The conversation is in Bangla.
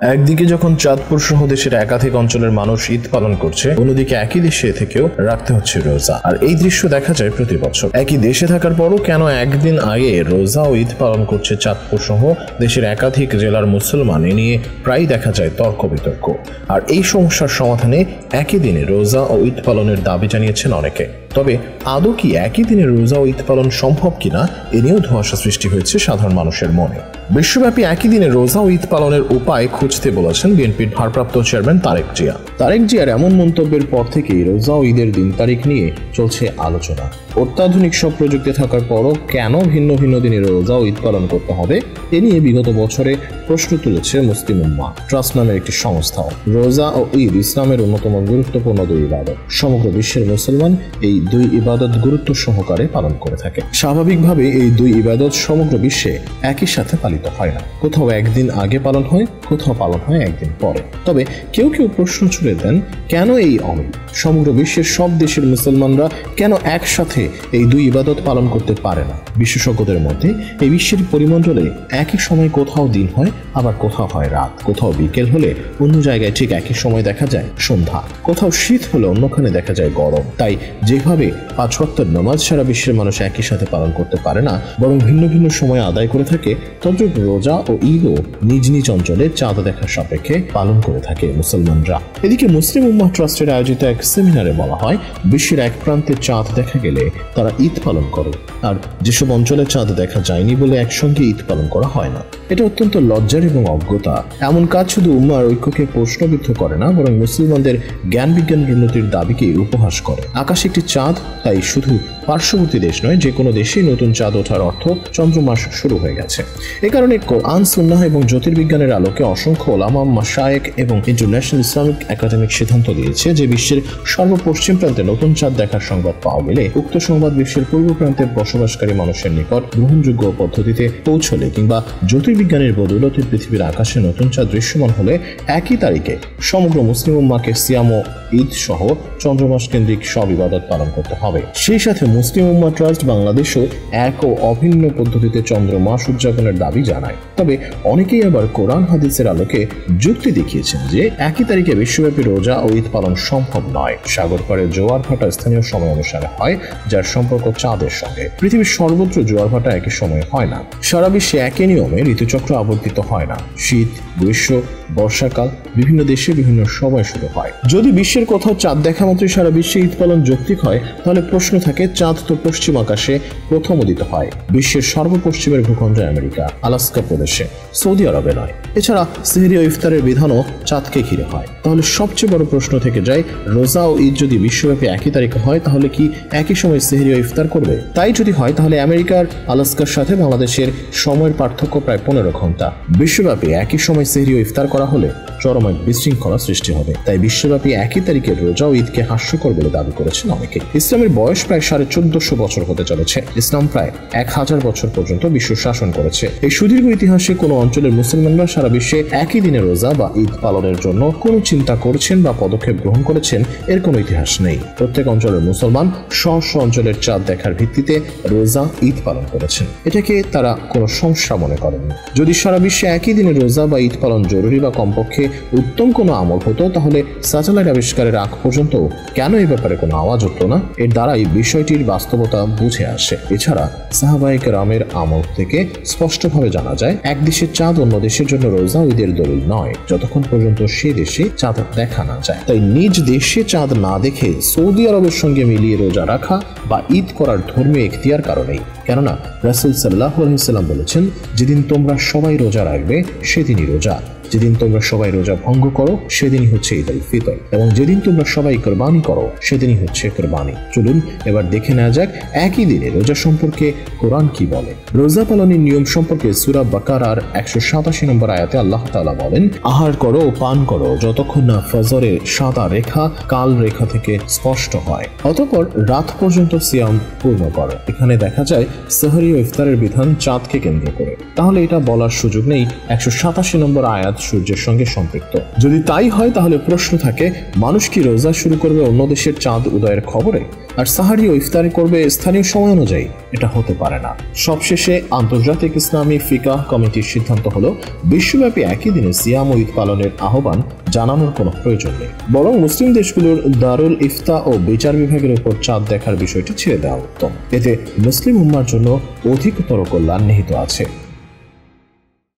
একদিকে যখন চাঁদপুর সহ দেশের একাধিক অঞ্চলের মানুষ ঈদ পালন করছে, অন্যদিকে একই দেশে থেকেও রাখতে হচ্ছে রোজা। আর এই দৃশ্য দেখা যায় প্রতি বছর। একই দেশে থাকার পরও কেন একদিন আগে রোজা ও ঈদ পালন করছে চাঁদপুর সহ দেশের একাধিক জেলার মুসলমান, এ নিয়ে প্রায় দেখা যায় তর্ক বিতর্ক। আর এই সমস্যার সমাধানে একই দিনে রোজা ও ঈদ পালনের দাবি জানিয়েছেন অনেকে। তবে আদৌ কি একই দিনে রোজা ও ঈদ পালন সম্ভব কিনা, এ নিয়েও ধোঁয়াশা সৃষ্টি হয়েছে সাধারণ মানুষের মনে। বিশ্বব্যাপী একই দিনে রোজা ও ঈদ পালনের উপায় খুঁজতে বলেছেন বিএনপির ভারপ্রাপ্ত চেয়ারম্যান তারেক জিয়া। তারেক জিয়ার এমন মন্তব্যের পর থেকেই রোজা ও ঈদের দিন তারিখ নিয়ে চলছে আলোচনা। অত্যাধুনিক সব প্রযুক্তি থাকার পরও কেন ভিন্ন ভিন্ন দিনে রোজা ও ঈদ পালন করতে হবে, এ নিয়ে বিগত বছরে প্রশ্ন তুলেছে মুসলিম উম্মাহ ট্রাস্ট নামের একটি সংস্থাও। রোজা ও ঈদ ইসলামের অন্যতম গুরুত্বপূর্ণ দুই ইবাদত। সমগ্র বিশ্বের মুসলমান এই দুই ইবাদত গুরুত্ব সহকারে পালন করে থাকে। স্বাভাবিকভাবে এই দুই ইবাদত সমগ্র বিশ্বে একই সাথে পালিত হয় না। কোথাও একদিন আগে পালন হয়, কোথাও পালন হয় একদিন পরে। তবে কেউ কেউ প্রশ্ন ছুড়ে দেন, কেন এই অমিল? সমগ্র বিশ্বের সব দেশের মুসলমানরা কেন একসাথে এই দুই ইবাদত পালন করতে পারে না? বিশেষজ্ঞদের মধ্যে এই বিশ্বের পরিমণ্ডলে একই সময় কোথাও দিন হয়, আবার কোথাও হয় রাত। কোথাও বিকেল হলে অন্য জায়গায় ঠিক একই সময় দেখা যায় সন্ধ্যা। কোথাও শীত হলে অন্যখানে দেখা যায় গরম। তাই যেভাবে 5 ওয়াক্ত নামাজ সারা বিশ্বের মানুষ একই সাথে পালন করতে পারে না, বরং ভিন্ন ভিন্ন সময় আদায় করে থাকে, তদ্রূপ রোজা ও ঈদও নিজ নিজ অঞ্চলে চাঁদ দেখার সাপেক্ষে পালন করে থাকে মুসলমানরা। এদিকে মুসলিম উম্মাহ ট্রাস্টের আয়োজিত এক সেমিনারে বলা হয়, বিশ্বের এক প্রান্তে চাঁদ দেখা গেলে তারা ঈদ পালন করে, আর যেসব অঞ্চলে চাঁদ দেখা যায়নি বলে একসঙ্গে ঈদ পালন করা হয় না। এটা অত্যন্ত লজ্জার এবং অজ্ঞতা। এমন কাজ শুধু উম্মাহর ঐক্যকে প্রশ্নবিদ্ধ করে না, বরং মুসলমানদের জ্ঞান বিজ্ঞানের উন্নতির দাবিকে উপহাস করে। আকাশে একটি চাঁদ, তাই শুধু পার্শ্ববর্তী দেশ নয়, যে কোনো দেশেই নতুন চাঁদ ওঠার অর্থ চন্দ্রমাস শুরু হয়ে গেছে। এ কারণে কোরআন, সুন্নাহ এবং জ্যোতির্বিজ্ঞানের আলোকে অসংখ্য ওলামা, মাশায়েখ এবং ইন্টারন্যাশনাল ইসলামিক একাডেমিক সিদ্ধান্ত দিয়েছে যে বিশ্বের সর্বপশ্চিম প্রান্তে নতুন চাঁদ দেখার সংবাদ পাওয়া গেলে উক্ত সংবাদ বিশ্বের পূর্ব প্রান্তে বসবাসকারী মানুষের নিকট গ্রহণযোগ্য পদ্ধতিতে পৌঁছলে কিংবা জ্যোতির্বিজ্ঞানের বদৌলতে পৃথিবীর আকাশে নতুন চাঁদ দৃশ্যমান হলে একই তারিখে সমগ্র মুসলিম উম্মাহকে সিয়াম ও ঈদ সহ চন্দ্রমাস কেন্দ্রিক সব ইবাদত পালন করতে হবে। সেই সাথে মুসলিম উম্মাহ ট্রাস্ট বাংলাদেশও এক ও অভিন্ন পদ্ধতিতে চন্দ্রমাস উদযাপনের দাবি জানায়। তবে অনেকেই আবার কোরআন হাদিসের আলোকে যুক্তি দেখিয়েছেন যে একই তারিখে বিশ্বব্যাপী রোজা ও ঈদ পালন সম্ভব নয়। সাগর পাড়ে জোয়ার ভাটা স্থানীয় সময় অনুসারে হয়, যার সম্পর্ক চাঁদের সঙ্গে। পৃথিবীর সর্বত্র জোয়ার ভাটা একই সময়ে হয় না। সারা বিশ্বে একই নিয়মে ঋতুচক্র আবর্তিত হয় না। শীত, গ্রীষ্ম, বর্ষাকাল বিভিন্ন দেশে বিভিন্ন সময় শুরু হয়। যদি বিশ্বের কোথাও চাঁদ দেখা মাত্রই সারা বিশ্বে ঈদ পালন যৌক্তিক হয়, তাহলে প্রশ্ন থাকে, চাঁদ তো পশ্চিম আকাশে প্রথম উদিত হয় বিশ্বের সর্বপশ্চিমের ভূখণ্ড আমেরিকা, আলাস্কা প্রদেশে, সৌদি আরবে নয়। এছাড়া সেহরি ও ইফতারের বিধানও চাঁদকে ঘিরে হয়। তাহলে সবচেয়ে বড় প্রশ্ন থেকে যায়, রোজা ও ঈদ যদি বিশ্বব্যাপী একই তারিখে হয়, তাহলে কি একই সময় সেহরি ও ইফতার করবে? তাই যদি হয়, তাহলে আমেরিকার আলাস্কার সাথে বাংলাদেশের সময়ের পার্থক্য প্রায় 15 ঘন্টা। বিশ্বব্যাপী একই সময় সেহরি ও ইফতার করা হলে চরম এক বিশৃঙ্খলা সৃষ্টি হবে। তাই বিশ্বব্যাপী একই তারিখে রোজা ও ঈদকে হাস্যকর বলে দাবি করেছেন অনেকে। ইসলামের বয়স প্রায় 1450 বছর হতে চলেছে। ইসলাম প্রায় 1000 বছর পর্যন্ত বিশ্ব শাসন করেছে। এই সুদীর্ঘ ইতিহাসে কোনো অঞ্চলের মুসলমানরা সারা বিশ্বে একই দিনে রোজা বা ঈদ পালনের জন্য কোনো চিন্তা করছেন বা পদক্ষেপ গ্রহণ করেছেন, এর কোনো ইতিহাস নেই। প্রত্যেক অঞ্চলের মুসলমান স্ব অঞ্চলের চাঁদ দেখার ভিত্তিতে রোজা ঈদ পালন করেছেন। এটাকে তারা কোনো সমস্যা মনে করেননি। যদি সারা বিশ্বে একই দিনে রোজা বা ঈদ পালন জরুরি বা কমপক্ষে উত্তম কোনো আমল হতো, তাহলে স্যাটেলাইট আবিষ্কারের আগ পর্যন্ত কেন এই ব্যাপারে কোনো আওয়াজ উঠত না? এর দ্বারাই বিষয়টির বাস্তবতা বুঝে আসে। এছাড়া সাহাবায়ে কেরামের আমল থেকে স্পষ্টভাবে জানা যায়, এক দেশের চাঁদ অন্য দেশের জন্য রোজা ঈদের দলিল নয়, যতক্ষণ পর্যন্ত সে দেশে চাঁদ দেখা না যায়। তাই নিজ দেশে চাঁদ না দেখে সৌদি আরবের সঙ্গে মিলিয়ে রোজা রাখা বা ঈদ করার ধর্মীয় এখতিয়ার কারণেই। কেননা রাসূল সাল্লাল্লাহু আলাইহি ওয়াসাল্লাম বলেছেন, যেদিন তোমরা সবাই রোজা রাখবে সেদিনই রোজা, যেদিন তোমরা সবাই রোজা ভঙ্গ করো সেদিনই হচ্ছে ঈদ উল ফিতর, এবং যেদিন তোমরা সবাই কুরবানি করো সেদিনই হচ্ছে কুরবানি। চলুন এবার দেখে নেওয়া যাক একই দিনে রোজা সম্পর্কে কোরআন কি বলে। রোজা পালনের নিয়ম সম্পর্কে সূরা বাকারার 187 নম্বর আয়াতে আল্লাহ তাআলা বলেন, আহার করো ও পান করো যতক্ষণ না ফজরের সাদা রেখা কাল রেখা থেকে স্পষ্ট হয়, অতঃপর রাত পর্যন্ত সিয়াম পূর্ণ করো। এখানে দেখা যায় সেহরি ও ইফতারের বিধান চাঁদকে কেন্দ্র করে। তাহলে এটা বলার সুযোগ নেই 187 নম্বর আয়াত সূর্যের সঙ্গে সম্পৃক্ত। যদি তাই হয় তাহলে প্রশ্ন থাকে, মানুষ কি রোজা শুরু করবে অন্য দেশের চাঁদ উদয়ের খবরে, আর সাহারি ও ইফতারি করবে স্থানীয় সময় অনুযায়ী? এটা হতে পারে না। সবশেষে আন্তর্জাতিক ইসলামী ফিকাহ কমিটির সিদ্ধান্ত হলো বিশ্বব্যাপী একই দিনে সিয়াম ও ঈদ পালনের আহ্বান জানানোর কোনো প্রয়োজন নেই, বরং মুসলিম দেশগুলোর দারুল ইফতা ও বিচার বিভাগের উপর চাঁদ দেখার বিষয়টি ছেড়ে দেওয়া উত্তম। এতে মুসলিম উম্মার জন্য অধিকতর কল্যাণ নিহিত আছে।